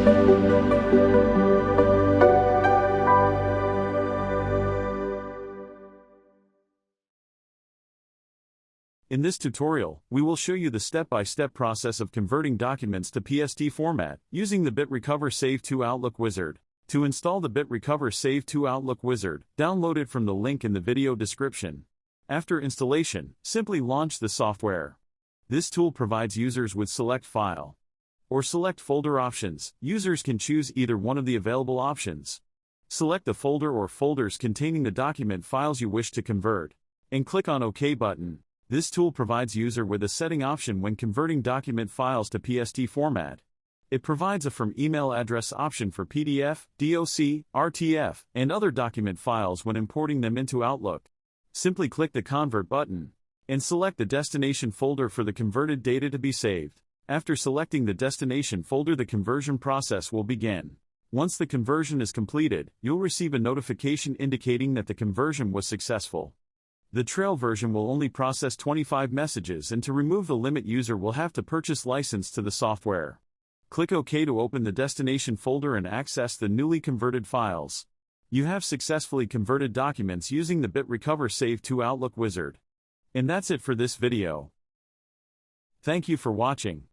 In this tutorial, we will show you the step-by-step process of converting documents to PST format using the BitRecover Save to Outlook wizard. To install the BitRecover Save to Outlook wizard, download it from the link in the video description. After installation, simply launch the software. This tool provides users with select file or select folder options. Users can choose either one of the available options. Select the folder or folders containing the document files you wish to convert, and click on OK button. This tool provides user with a setting option when converting document files to PST format. It provides a from email address option for PDF, DOC, RTF, and other document files when importing them into Outlook. Simply click the Convert button and select the destination folder for the converted data to be saved. After selecting the destination folder, the conversion process will begin. Once the conversion is completed, you'll receive a notification indicating that the conversion was successful. The trail version will only process 25 messages, and to remove the limit, user will have to purchase license to the software. Click OK to open the destination folder and access the newly converted files. You have successfully converted documents using the BitRecover Save to Outlook wizard. And that's it for this video. Thank you for watching.